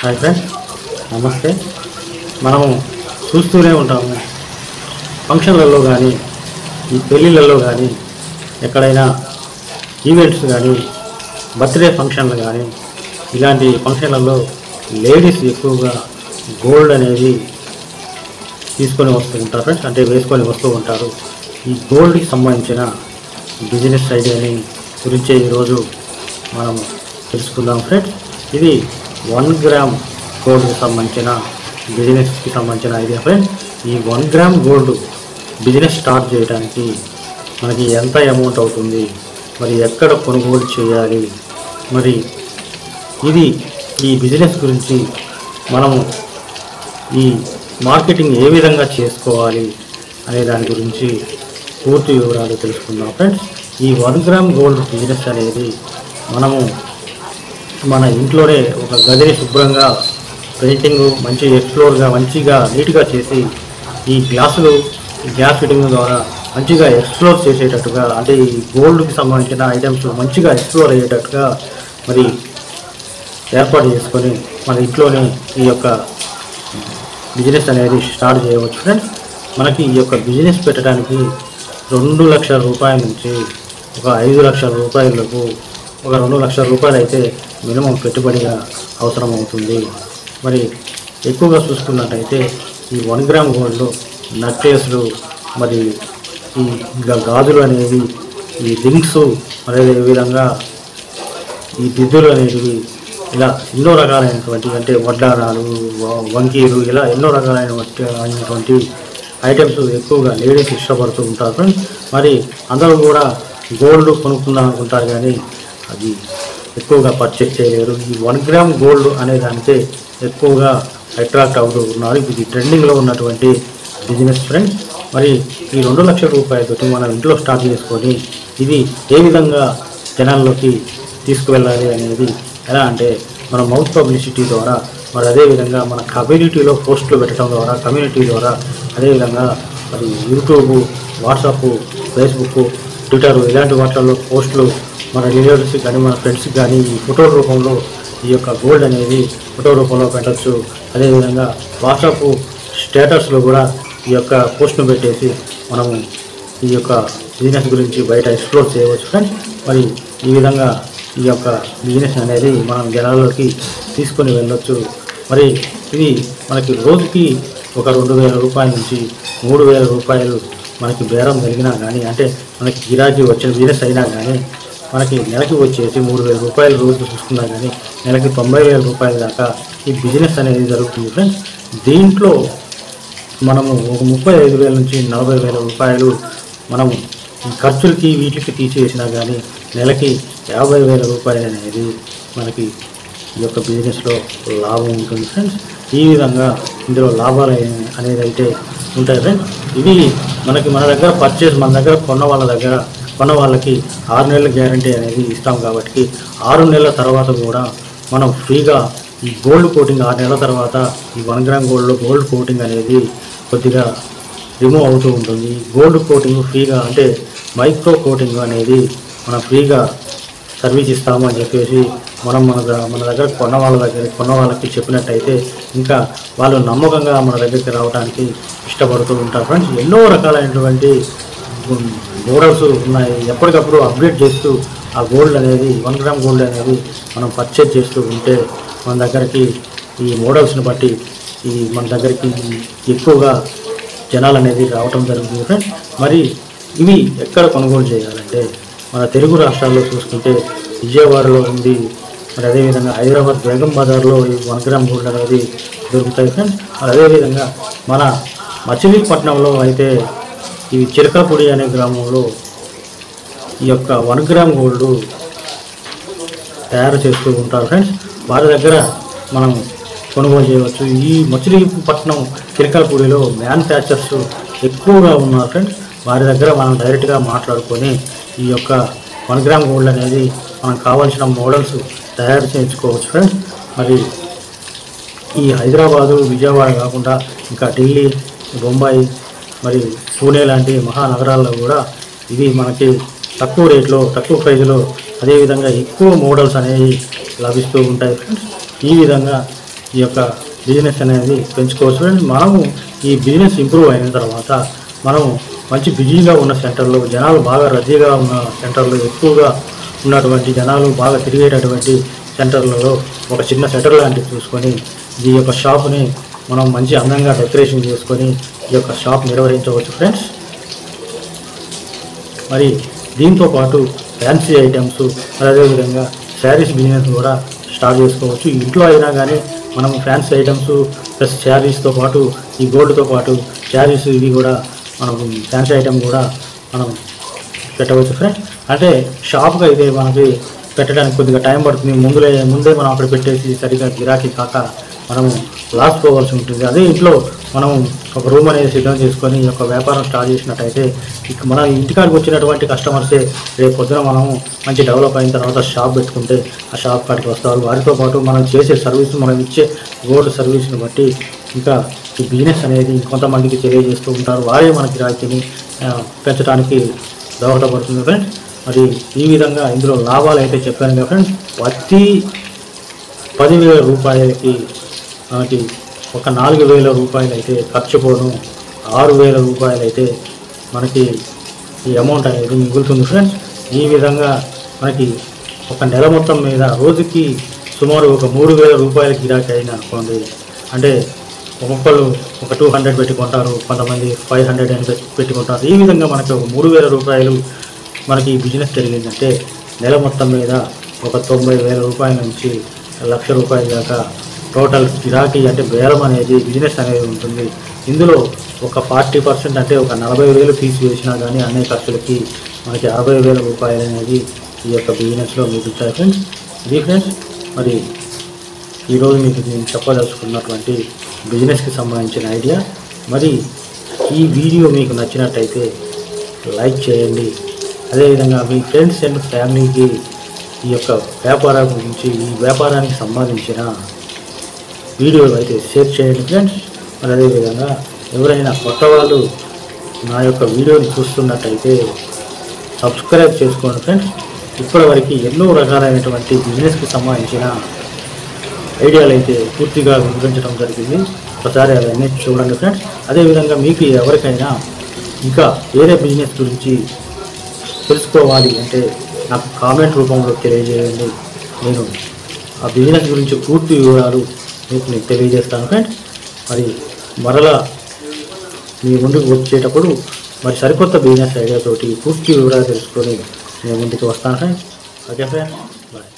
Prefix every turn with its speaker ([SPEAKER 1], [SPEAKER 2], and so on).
[SPEAKER 1] Hi friends, నమస్తే. మనము చూస్తూనే ఉంటాము ఫంక్షన్లలో కానీ, ఈ పెళ్ళిళ్ళలో కానీ, ఎక్కడైనా ఈవెంట్స్ కానీ, బర్త్డే ఫంక్షన్లు కానీ, ఇలాంటి ఫంక్షన్లలో లేడీస్ ఎక్కువగా గోల్డ్ అనేది తీసుకొని వస్తూ ఉంటారు ఫ్రెండ్స్, అంటే వేసుకొని వస్తూ ఉంటారు. ఈ గోల్డ్కి సంబంధించిన బిజినెస్ ఐడియాని గురించి ఈరోజు మనం తెలుసుకుందాం ఫ్రెండ్స్. ఇది 1 గ్రామ్ గోల్డ్కి సంబంధించిన బిజినెస్కి సంబంధించిన ఐడియా ఫ్రెండ్స్. ఈ 1 గ్రామ్ గోల్డ్ బిజినెస్ స్టార్ట్ చేయడానికి మనకి ఎంత అమౌంట్ అవుతుంది, మరి ఎక్కడ కొనుగోలు చేయాలి, మరి ఈ బిజినెస్ గురించి మనము ఈ మార్కెటింగ్ ఏ విధంగా చేసుకోవాలి అనే దాని గురించి పూర్తి వివరాలు తెలుసుకుందాం ఫ్రెండ్స్. ఈ 1 గ్రామ్ గోల్డ్ బిజినెస్ అనేది మనము మన ఇంట్లోనే ఒక గదిని శుభ్రంగా పెయింటింగ్ మంచి ఎక్స్ప్లోర్గా మంచిగా నీట్గా చేసి ఈ గ్లాస్ ఫిట్టింగ్ ద్వారా మంచిగా ఎక్స్ప్లోర్ చేసేటట్టుగా, అంటే ఈ గోల్డ్కి సంబంధించిన ఐటమ్స్ మంచిగా ఎక్స్ప్లోర్ అయ్యేటట్టుగా మరి ఏర్పాటు చేసుకొని మన ఇంట్లోనే ఈ యొక్క బిజినెస్ అనేది స్టార్ట్ చేయవచ్చు ఫ్రెండ్స్. మనకి ఈ యొక్క బిజినెస్ పెట్టడానికి 2 లక్షల రూపాయల నుంచి ఒక 5 లక్షల రూపాయలకు, ఒక 2 లక్షల రూపాయలు అయితే మినిమం పెట్టుబడిగా అవసరం అవుతుంది. మరి ఎక్కువగా చూసుకున్నట్టయితే ఈ 1 గ్రామ్ గోల్డ్లో నెక్లెస్లు, మరి ఈ గాజులు అనేవి, ఈ రింగ్స్, అదే విధంగా ఈ దిద్దులు అనేవి, ఇలా ఎన్నో రకాలైనటువంటి, అంటే వడ్డారాలు, వంకీలు, ఇలా ఎన్నో రకాలైనటువంటి ఐటమ్స్ ఎక్కువగా లేడీస్ ఇష్టపడుతూ ఉంటారు ఫ్రెండ్స్. మరి అందరూ కూడా గోల్డ్ కొనుక్కుందాం అనుకుంటారు, కానీ అది ఎక్కువగా పర్చేస్ చేయలేరు. ఈ 1 గ్రామ్ గోల్డ్ అనే దానికే ఎక్కువగా అట్రాక్ట్ అవుతూ ఉన్నారు. ఇది ట్రెండింగ్లో ఉన్నటువంటి బిజినెస్ ఫ్రెండ్స్. మరి ఈ 2 లక్షల రూపాయలతో మనం ఇంట్లో స్టార్ట్ చేసుకొని ఇది ఏ విధంగా జనాల్లోకి తీసుకువెళ్ళాలి అనేది ఎలా అంటే, మన మౌత్ పబ్లిసిటీ ద్వారా, మరి అదేవిధంగా మన కమ్యూనిటీలో పోస్టులు పెట్టడం ద్వారా, కమ్యూనిటీ ద్వారా, అదేవిధంగా మరి యూట్యూబ్, వాట్సాప్, ఫేస్బుక్, ట్విట్టర్ ఇలాంటి వాటిల్లో పోస్టులు మన రిలేటివ్స్కి కానీ, మన ఫ్రెండ్స్కి కానీ ఈ ఫోటో రూపంలో ఈ యొక్క గోల్డ్ అనేది ఫోటో రూపంలో పెట్టచ్చు. అదేవిధంగా వాట్సాప్ స్టేటస్లో కూడా ఈ యొక్క పోస్ట్ను పెట్టేసి మనము ఈ యొక్క బిజినెస్ గురించి బయట ఎక్స్ప్లోర్ చేయవచ్చు ఫ్రెండ్స్. మరి ఈ విధంగా ఈ యొక్క బిజినెస్ అనేది మనం జనాల్లోకి తీసుకొని వెళ్ళొచ్చు. మరి ఇది మనకి రోజుకి ఒక 2,000 రూపాయల నుంచి 3,000 రూపాయలు మనకి బేరం జరిగినా కానీ, అంటే మనకి గిరాకీ వచ్చిన బిజినెస్ అయినా కానీ, మనకి నెలకి వచ్చేసి 3,000 రూపాయలు రోజు చూసుకున్నా కానీ నెలకి 90,000 రూపాయల దాకా ఈ బిజినెస్ అనేది జరుగుతుంది ఫ్రెండ్స్. దీంట్లో మనము ఒక 35,000 నుంచి 40,000 రూపాయలు మనము ఖర్చులకి వీటికి తీసివేసినా కానీ నెలకి 50,000 రూపాయలు అనేది మనకి ఈ యొక్క బిజినెస్లో లాభం ఉంటుంది ఫ్రెండ్స్. ఈ విధంగా ఇందులో లాభాలు అనేది అయితే ఉంటాయి ఫ్రెండ్స్. ఇవి మన దగ్గర పర్చేస్, మన దగ్గర కొన్న వాళ్ళకి 6 నెలల గ్యారంటీ అనేది ఇస్తాం. కాబట్టి 6 నెలల తర్వాత కూడా మనం ఫ్రీగా ఈ గోల్డ్ కోటింగ్, 6 నెలల తర్వాత ఈ 1 గ్రామ్ గోల్డ్లో గోల్డ్ కోటింగ్ అనేది కొద్దిగా రిమూవ్ అవుతూ ఉంటుంది. గోల్డ్ కోటింగ్ ఫ్రీగా, అంటే మైక్రో కోటింగ్ అనేది మనం ఫ్రీగా సర్వీస్ ఇస్తాము అని చెప్పేసి మనం మన దగ్గర కొన్న వాళ్ళకి చెప్పినట్టయితే ఇంకా వాళ్ళు నమ్మకంగా మన దగ్గరికి రావడానికి ఇష్టపడుతూ ఉంటారు ఫ్రెండ్స్. ఎన్నో రకాలైనటువంటి మోడల్స్ ఉన్నాయి. ఎప్పటికప్పుడు అప్డేట్ చేస్తూ ఆ గోల్డ్ అనేది, 1 గ్రామ్ గోల్డ్ అనేది మనం పర్చేజ్ చేస్తూ ఉంటే మన దగ్గరికి ఈ మోడల్స్ని బట్టి మన దగ్గరికి ఎక్కువగా జనాలు అనేది రావటం జరుగుతుంది ఫ్రెండ్స్. మరి ఇవి ఎక్కడ కొనుగోలు చేయాలంటే, మన తెలుగు రాష్ట్రాల్లో చూసుకుంటే విజయవాడలో ఉంది, మరి అదేవిధంగా హైదరాబాద్ బేగం బజార్లో ఈ 1 గ్రామ్ గోల్డ్ అనేది దొరుకుతాయి ఫ్రెండ్స్. మరి అదేవిధంగా మన మచిలీపట్నంలో అయితే ఈ చిరకాపూడి అనే గ్రామంలో ఈ యొక్క 1 గ్రామ్ గోల్డ్ తయారు చేస్తూ ఉంటారు ఫ్రెండ్స్. వారి దగ్గర మనం కొనుగోలు చేయవచ్చు. ఈ మచిలీపట్నం చిరకాపూడిలో మ్యానుఫ్యాక్చర్స్ ఎక్కువగా ఉన్నారు ఫ్రెండ్స్. వారి దగ్గర మనం డైరెక్ట్గా మాట్లాడుకొని ఈ యొక్క 1 గ్రామ్ గోల్డ్ అనేది మనకు కావాల్సిన మోడల్స్ తయారు చేయించుకోవచ్చు ఫ్రెండ్స్. మరి ఈ హైదరాబాదు, విజయవాడ కాకుండా ఇంకా ఢిల్లీ, బొంబాయి, మరి పూణే లాంటి మహానగరాల్లో కూడా ఇవి మనకి తక్కువ రేట్లో, తక్కువ ప్రైజ్లో, అదేవిధంగా ఎక్కువ మోడల్స్ అనేవి లభిస్తూ ఉంటాయి ఫ్రెండ్స్. ఈ విధంగా ఈ యొక్క బిజినెస్ అనేది పెంచుకోవచ్చు ఫ్రెండ్స్. మనము ఈ బిజినెస్ ఇంప్రూవ్ అయిన తర్వాత మనము మంచి బిజీగా ఉన్న సెంటర్లో, జనాలు బాగా రద్దీగా ఉన్న సెంటర్లో, ఎక్కువగా ఉన్నటువంటి జనాలు బాగా తిరిగేటటువంటి సెంటర్లలో ఒక చిన్న సెంటర్ లాంటివి చూసుకొని ఈ యొక్క షాప్ని మనం మంచి అందంగా డెకరేషన్ చేసుకొని ఈ యొక్క షాప్ నిర్వహించవచ్చు ఫ్రెండ్స్. మరి దీంతో పాటు ఫ్యాన్సీ ఐటమ్స్, అదేవిధంగా శారీస్ బిజినెస్ కూడా స్టార్ట్ చేసుకోవచ్చు. ఇంట్లో అయినా కానీ మనం ఫ్యాన్సీ ఐటమ్స్ ప్లస్ శారీస్తో పాటు ఈ గోల్డ్తో పాటు శారీస్ ఇవి కూడా మనం ఫ్యాన్సీ ఐటమ్ కూడా మనం పెట్టవచ్చు ఫ్రెండ్స్. అంటే షాప్కి అయితే మనకి పెట్టడానికి కొద్దిగా టైం పడుతుంది. ముందే మనం అక్కడ పెట్టేసి సరిగ్గా గిరాకీ కాక మనము లాస్ పోవాల్సి ఉంటుంది. అదే ఇంట్లో మనం ఒక రూమ్ అనేది సిద్ధం చేసుకొని ఈ యొక్క వ్యాపారం స్టార్ట్ చేసినట్టయితే మన ఇంటికాడికి వచ్చినటువంటి కస్టమర్సే రేపు పొద్దున మనము మంచి డెవలప్ అయిన తర్వాత షాప్ పెట్టుకుంటే ఆ షాప్ కాడికి వస్తారు. వారితో పాటు మనం చేసే సర్వీస్, మనం ఇచ్చే గోల్డ్ సర్వీస్ని బట్టి ఇంకా ఈ బిజినెస్ అనేది కొంతమందికి తెలియజేస్తూ ఉంటారు. వారే మన గిరాకీని పెంచడానికి దోహదపడుతుంది ఫ్రెండ్స్. మరి ఈ విధంగా ఇందులో లాభాలు అయితే చెప్పాను కదా ఫ్రెండ్స్. ప్రతి 10,000 రూపాయలకి మనకి ఒక 4,000 రూపాయలు అయితే ఖర్చు పోను, 6,000 రూపాయలు అయితే మనకి ఈ అమౌంట్ అనేది మిగులుతుంది ఫ్రెండ్స్. ఈ విధంగా మనకి ఒక నెల మొత్తం మీద రోజుకి సుమారు ఒక 3,000 రూపాయల గిరాకీ అయినా అనుకోండి. అంటే ఒక్కొక్కరు ఒక 200 పెట్టుకుంటారు, కొంతమంది 500 అని పెట్టుకుంటారు. ఈ విధంగా మనకి ఒక 3,000 రూపాయలు మనకి ఈ బిజినెస్ జరిగిందంటే నెల మొత్తం మీద ఒక 90,000 రూపాయల నుంచి 1,00,000 రూపాయల దాకా టోటల్ గిరాకీ అంటే బేరం అనేది బిజినెస్ అనేది ఉంటుంది. ఇందులో ఒక 40% అంటే ఒక 40,000 ఫీజు వేసినా కానీ అన్ని ఖర్చులకి మనకి 60,000 రూపాయలు అనేది ఈ యొక్క బిజినెస్లో మిగులుతాయి ఫ్రెండ్స్. ఇది ఫ్రెండ్స్ మరి ఈరోజు మీకు నేను చెప్పదలుచుకున్నటువంటి బిజినెస్కి సంబంధించిన ఐడియా. మరి ఈ వీడియో మీకు నచ్చినట్టయితే లైక్ చేయండి. అదేవిధంగా మీ ఫ్రెండ్స్ అండ్ ఫ్యామిలీకి ఈ యొక్క వ్యాపారం గురించి, ఈ వ్యాపారానికి సంబంధించిన వీడియోలు అయితే షేర్ చేయండి ఫ్రెండ్స్. మరి అదేవిధంగా ఎవరైనా కొత్త వాళ్ళు నా యొక్క వీడియోని చూస్తున్నట్టయితే సబ్స్క్రైబ్ చేసుకోండి ఫ్రెండ్స్. ఇప్పటివరకు ఎన్నో రకాలైనటువంటి బిజినెస్కి సంబంధించిన ఐడియాలు అయితే పూర్తిగా వివరించడం జరిగింది. ఒకసారి అవన్నీ చూడండి ఫ్రెండ్స్. అదేవిధంగా మీకు ఎవరికైనా ఇంకా వేరే బిజినెస్ గురించి తెలుసుకోవాలి అంటే నాకు కామెంట్ రూపంలో తెలియజేయండి. నేను ఆ బిజినెస్ గురించి పూర్తి వివరాలు మీకు నేను తెలియజేస్తాను ఫ్రెండ్స్. మరి మరలా మీ ముందుకు వచ్చేటప్పుడు మరి సరికొత్త బిజినెస్ ఐడియాతోటి పూర్తి వివరాలు తెలుసుకొని నేను ముందుకు వస్తాను ఫ్రెండ్స్. Okay friends, bye.